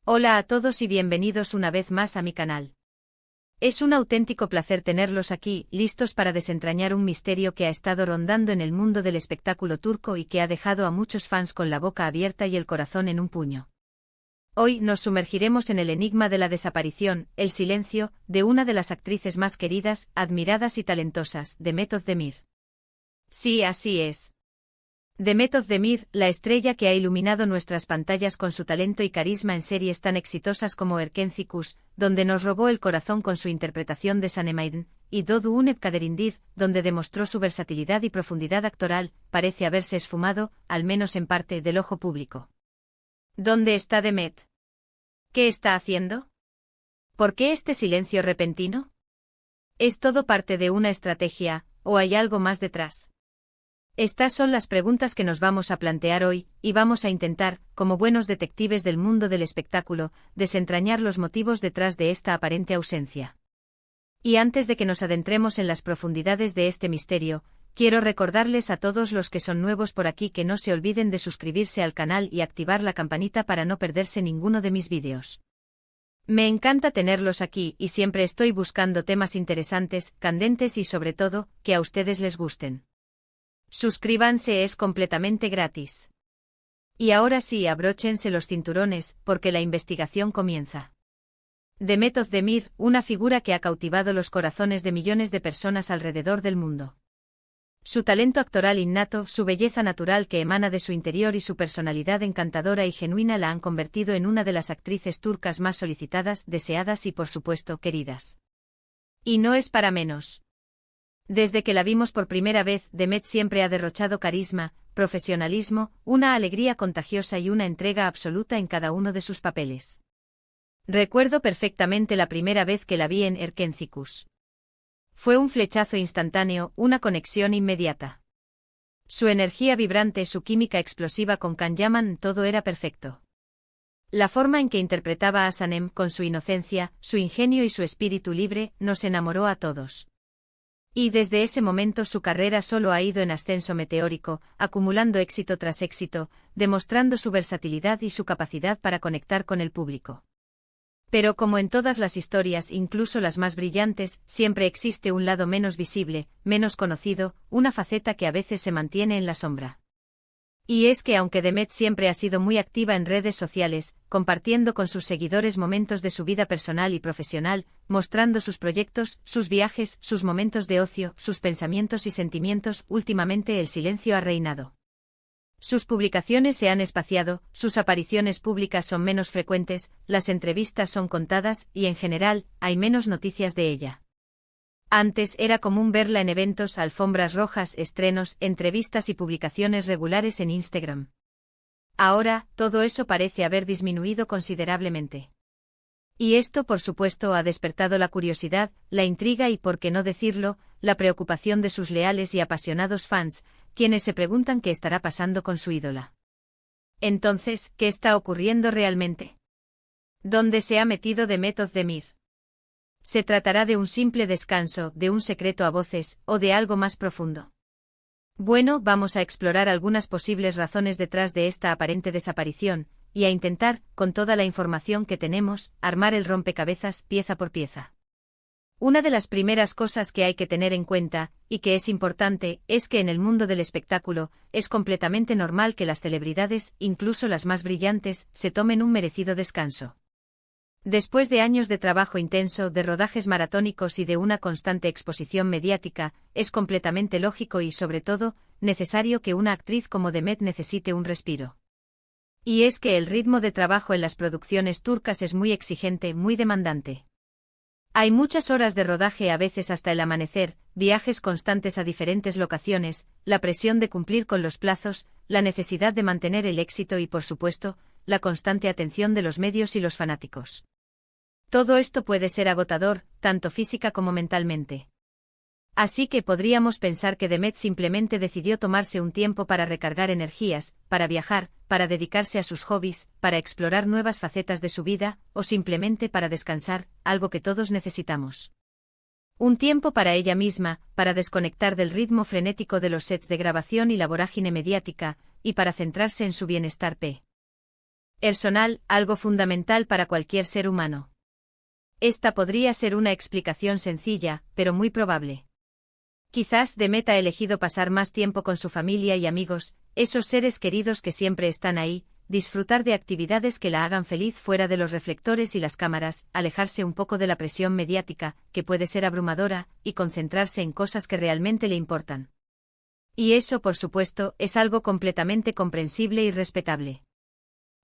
Hola a todos y bienvenidos una vez más a mi canal. Es un auténtico placer tenerlos aquí, listos para desentrañar un misterio que ha estado rondando en el mundo del espectáculo turco y que ha dejado a muchos fans con la boca abierta y el corazón en un puño. Hoy nos sumergiremos en el enigma de la desaparición, el silencio, de una de las actrices más queridas, admiradas y talentosas, Demet Özdemir. Sí, así es. Demet Özdemir, la estrella que ha iluminado nuestras pantallas con su talento y carisma en series tan exitosas como Erkenci Kuş, donde nos robó el corazón con su interpretación de Sahnemaiden, y Doğdu Unep Kaderindir, donde demostró su versatilidad y profundidad actoral, parece haberse esfumado, al menos en parte, del ojo público. ¿Dónde está Demet? ¿Qué está haciendo? ¿Por qué este silencio repentino? ¿Es todo parte de una estrategia, o hay algo más detrás? Estas son las preguntas que nos vamos a plantear hoy, y vamos a intentar, como buenos detectives del mundo del espectáculo, desentrañar los motivos detrás de esta aparente ausencia. Y antes de que nos adentremos en las profundidades de este misterio, quiero recordarles a todos los que son nuevos por aquí que no se olviden de suscribirse al canal y activar la campanita para no perderse ninguno de mis vídeos. Me encanta tenerlos aquí y siempre estoy buscando temas interesantes, candentes y sobre todo, que a ustedes les gusten. Suscríbanse, es completamente gratis. Y ahora sí, abróchense los cinturones, porque la investigación comienza. Demet Özdemir, una figura que ha cautivado los corazones de millones de personas alrededor del mundo. Su talento actoral innato, su belleza natural que emana de su interior y su personalidad encantadora y genuina la han convertido en una de las actrices turcas más solicitadas, deseadas y por supuesto queridas. Y no es para menos. Desde que la vimos por primera vez, Demet siempre ha derrochado carisma, profesionalismo, una alegría contagiosa y una entrega absoluta en cada uno de sus papeles. Recuerdo perfectamente la primera vez que la vi en Erkenci Kuş. Fue un flechazo instantáneo, una conexión inmediata. Su energía vibrante, su química explosiva con Can Yaman, todo era perfecto. La forma en que interpretaba a Sanem, con su inocencia, su ingenio y su espíritu libre, nos enamoró a todos. Y desde ese momento su carrera solo ha ido en ascenso meteórico, acumulando éxito tras éxito, demostrando su versatilidad y su capacidad para conectar con el público. Pero como en todas las historias, incluso las más brillantes, siempre existe un lado menos visible, menos conocido, una faceta que a veces se mantiene en la sombra. Y es que aunque Demet siempre ha sido muy activa en redes sociales, compartiendo con sus seguidores momentos de su vida personal y profesional, mostrando sus proyectos, sus viajes, sus momentos de ocio, sus pensamientos y sentimientos, últimamente el silencio ha reinado. Sus publicaciones se han espaciado, sus apariciones públicas son menos frecuentes, las entrevistas son contadas y en general, hay menos noticias de ella. Antes era común verla en eventos, alfombras rojas, estrenos, entrevistas y publicaciones regulares en Instagram. Ahora, todo eso parece haber disminuido considerablemente. Y esto, por supuesto, ha despertado la curiosidad, la intriga y, por qué no decirlo, la preocupación de sus leales y apasionados fans, quienes se preguntan qué estará pasando con su ídola. Entonces, ¿qué está ocurriendo realmente? ¿Dónde se ha metido Demet Özdemir? ¿Se tratará de un simple descanso, de un secreto a voces, o de algo más profundo? Bueno, vamos a explorar algunas posibles razones detrás de esta aparente desaparición, y a intentar, con toda la información que tenemos, armar el rompecabezas pieza por pieza. Una de las primeras cosas que hay que tener en cuenta, y que es importante, es que en el mundo del espectáculo, es completamente normal que las celebridades, incluso las más brillantes, se tomen un merecido descanso. Después de años de trabajo intenso, de rodajes maratónicos y de una constante exposición mediática, es completamente lógico y, sobre todo, necesario que una actriz como Demet necesite un respiro. Y es que el ritmo de trabajo en las producciones turcas es muy exigente, muy demandante. Hay muchas horas de rodaje, a veces hasta el amanecer, viajes constantes a diferentes locaciones, la presión de cumplir con los plazos, la necesidad de mantener el éxito y, por supuesto, la constante atención de los medios y los fanáticos. Todo esto puede ser agotador, tanto física como mentalmente. Así que podríamos pensar que Demet simplemente decidió tomarse un tiempo para recargar energías, para viajar, para dedicarse a sus hobbies, para explorar nuevas facetas de su vida, o simplemente para descansar, algo que todos necesitamos. Un tiempo para ella misma, para desconectar del ritmo frenético de los sets de grabación y la vorágine mediática, y para centrarse en su bienestar. Personal, algo fundamental para cualquier ser humano. Esta podría ser una explicación sencilla, pero muy probable. Quizás Demet ha elegido pasar más tiempo con su familia y amigos, esos seres queridos que siempre están ahí, disfrutar de actividades que la hagan feliz fuera de los reflectores y las cámaras, alejarse un poco de la presión mediática, que puede ser abrumadora, y concentrarse en cosas que realmente le importan. Y eso, por supuesto, es algo completamente comprensible y respetable.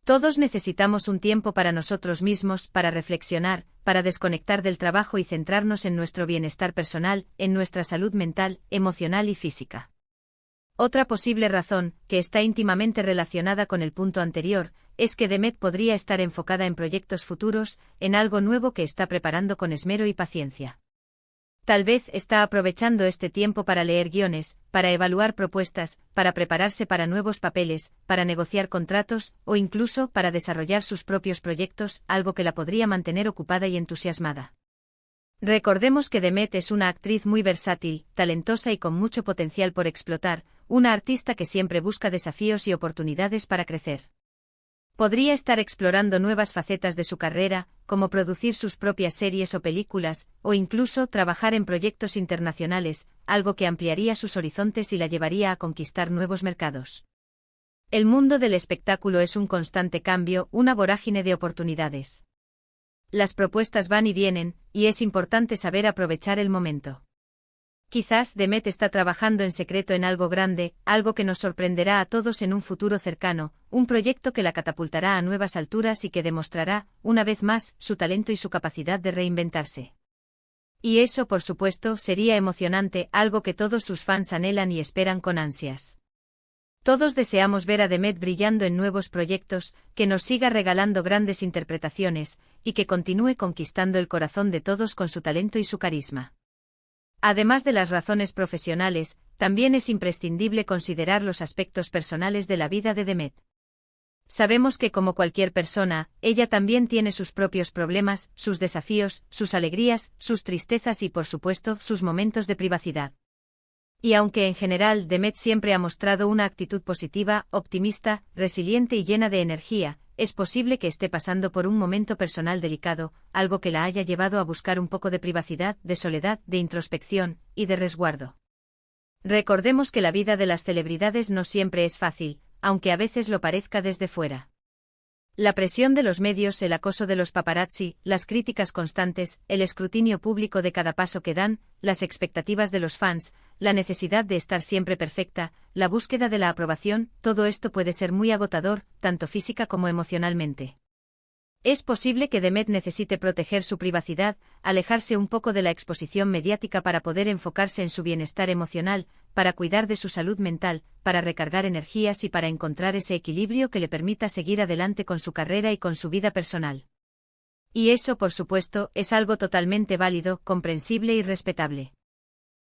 Todos necesitamos un tiempo para nosotros mismos, para reflexionar, para desconectar del trabajo y centrarnos en nuestro bienestar personal, en nuestra salud mental, emocional y física. Otra posible razón, que está íntimamente relacionada con el punto anterior, es que Demet podría estar enfocada en proyectos futuros, en algo nuevo que está preparando con esmero y paciencia. Tal vez está aprovechando este tiempo para leer guiones, para evaluar propuestas, para prepararse para nuevos papeles, para negociar contratos, o incluso para desarrollar sus propios proyectos, algo que la podría mantener ocupada y entusiasmada. Recordemos que Demet es una actriz muy versátil, talentosa y con mucho potencial por explotar, una artista que siempre busca desafíos y oportunidades para crecer. Podría estar explorando nuevas facetas de su carrera, como producir sus propias series o películas, o incluso trabajar en proyectos internacionales, algo que ampliaría sus horizontes y la llevaría a conquistar nuevos mercados. El mundo del espectáculo es un constante cambio, una vorágine de oportunidades. Las propuestas van y vienen, y es importante saber aprovechar el momento. Quizás Demet está trabajando en secreto en algo grande, algo que nos sorprenderá a todos en un futuro cercano, un proyecto que la catapultará a nuevas alturas y que demostrará, una vez más, su talento y su capacidad de reinventarse. Y eso, por supuesto, sería emocionante, algo que todos sus fans anhelan y esperan con ansias. Todos deseamos ver a Demet brillando en nuevos proyectos, que nos siga regalando grandes interpretaciones, y que continúe conquistando el corazón de todos con su talento y su carisma. Además de las razones profesionales, también es imprescindible considerar los aspectos personales de la vida de Demet. Sabemos que como cualquier persona, ella también tiene sus propios problemas, sus desafíos, sus alegrías, sus tristezas y por supuesto, sus momentos de privacidad. Y aunque en general Demet siempre ha mostrado una actitud positiva, optimista, resiliente y llena de energía, es posible que esté pasando por un momento personal delicado, algo que la haya llevado a buscar un poco de privacidad, de soledad, de introspección, y de resguardo. Recordemos que la vida de las celebridades no siempre es fácil, aunque a veces lo parezca desde fuera. La presión de los medios, el acoso de los paparazzi, las críticas constantes, el escrutinio público de cada paso que dan, las expectativas de los fans, la necesidad de estar siempre perfecta, la búsqueda de la aprobación, todo esto puede ser muy agotador, tanto física como emocionalmente. Es posible que Demet necesite proteger su privacidad, alejarse un poco de la exposición mediática para poder enfocarse en su bienestar emocional, para cuidar de su salud mental, para recargar energías y para encontrar ese equilibrio que le permita seguir adelante con su carrera y con su vida personal. Y eso, por supuesto, es algo totalmente válido, comprensible y respetable.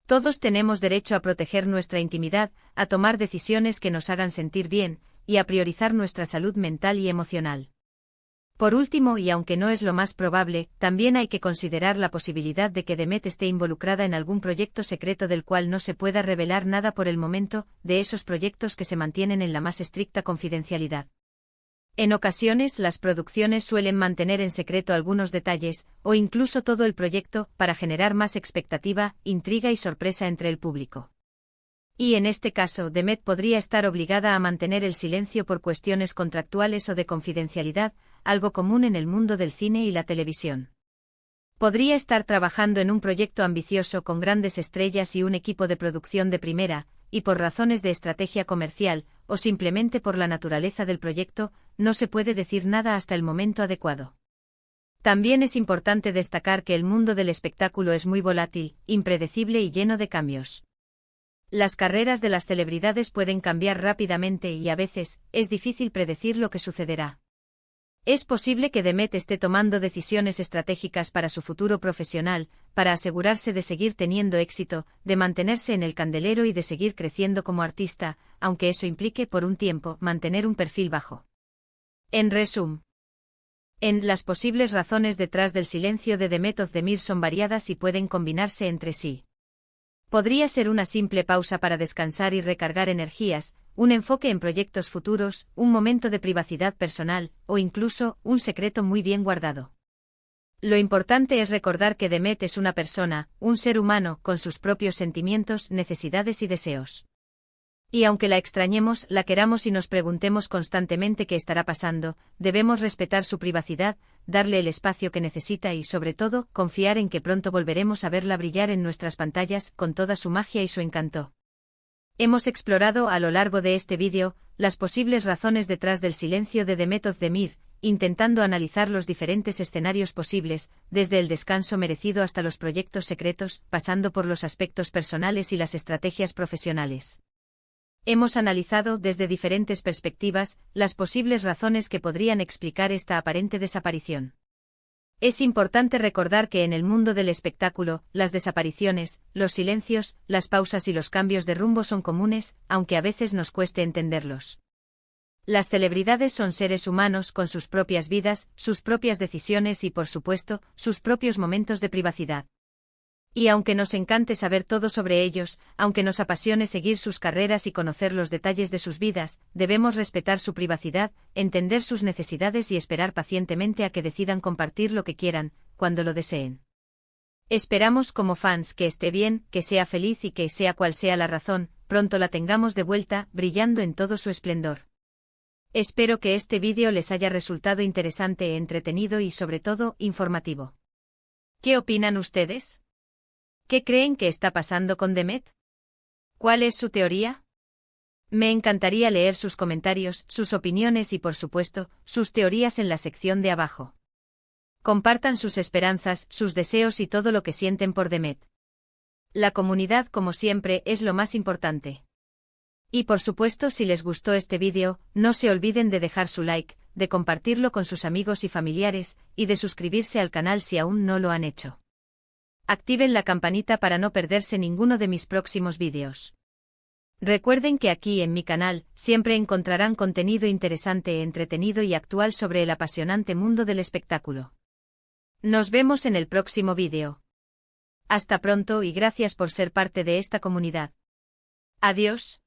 Todos tenemos derecho a proteger nuestra intimidad, a tomar decisiones que nos hagan sentir bien, y a priorizar nuestra salud mental y emocional. Por último, y aunque no es lo más probable, también hay que considerar la posibilidad de que Demet esté involucrada en algún proyecto secreto del cual no se pueda revelar nada por el momento, de esos proyectos que se mantienen en la más estricta confidencialidad. En ocasiones las producciones suelen mantener en secreto algunos detalles, o incluso todo el proyecto, para generar más expectativa, intriga y sorpresa entre el público. Y en este caso, Demet podría estar obligada a mantener el silencio por cuestiones contractuales o de confidencialidad, algo común en el mundo del cine y la televisión. Podría estar trabajando en un proyecto ambicioso con grandes estrellas y un equipo de producción de primera, y por razones de estrategia comercial, o simplemente por la naturaleza del proyecto, no se puede decir nada hasta el momento adecuado. También es importante destacar que el mundo del espectáculo es muy volátil, impredecible y lleno de cambios. Las carreras de las celebridades pueden cambiar rápidamente y a veces, es difícil predecir lo que sucederá. Es posible que Demet esté tomando decisiones estratégicas para su futuro profesional, para asegurarse de seguir teniendo éxito, de mantenerse en el candelero y de seguir creciendo como artista, aunque eso implique por un tiempo mantener un perfil bajo. En resumen, las posibles razones detrás del silencio de Demet Özdemir son variadas y pueden combinarse entre sí. Podría ser una simple pausa para descansar y recargar energías, un enfoque en proyectos futuros, un momento de privacidad personal, o incluso, un secreto muy bien guardado. Lo importante es recordar que Demet es una persona, un ser humano, con sus propios sentimientos, necesidades y deseos. Y aunque la extrañemos, la queramos y nos preguntemos constantemente qué estará pasando, debemos respetar su privacidad, darle el espacio que necesita y, sobre todo, confiar en que pronto volveremos a verla brillar en nuestras pantallas, con toda su magia y su encanto. Hemos explorado a lo largo de este vídeo las posibles razones detrás del silencio de Demet Özdemir, intentando analizar los diferentes escenarios posibles, desde el descanso merecido hasta los proyectos secretos, pasando por los aspectos personales y las estrategias profesionales. Hemos analizado desde diferentes perspectivas las posibles razones que podrían explicar esta aparente desaparición. Es importante recordar que en el mundo del espectáculo, las desapariciones, los silencios, las pausas y los cambios de rumbo son comunes, aunque a veces nos cueste entenderlos. Las celebridades son seres humanos con sus propias vidas, sus propias decisiones y, por supuesto, sus propios momentos de privacidad. Y aunque nos encante saber todo sobre ellos, aunque nos apasione seguir sus carreras y conocer los detalles de sus vidas, debemos respetar su privacidad, entender sus necesidades y esperar pacientemente a que decidan compartir lo que quieran, cuando lo deseen. Esperamos como fans que esté bien, que sea feliz y que, sea cual sea la razón, pronto la tengamos de vuelta, brillando en todo su esplendor. Espero que este vídeo les haya resultado interesante, entretenido y, sobre todo, informativo. ¿Qué opinan ustedes? ¿Qué creen que está pasando con Demet? ¿Cuál es su teoría? Me encantaría leer sus comentarios, sus opiniones y, por supuesto, sus teorías en la sección de abajo. Compartan sus esperanzas, sus deseos y todo lo que sienten por Demet. La comunidad, como siempre, es lo más importante. Y por supuesto, si les gustó este vídeo, no se olviden de dejar su like, de compartirlo con sus amigos y familiares, y de suscribirse al canal si aún no lo han hecho. Activen la campanita para no perderse ninguno de mis próximos vídeos. Recuerden que aquí en mi canal, siempre encontrarán contenido interesante, entretenido y actual sobre el apasionante mundo del espectáculo. Nos vemos en el próximo vídeo. Hasta pronto y gracias por ser parte de esta comunidad. Adiós.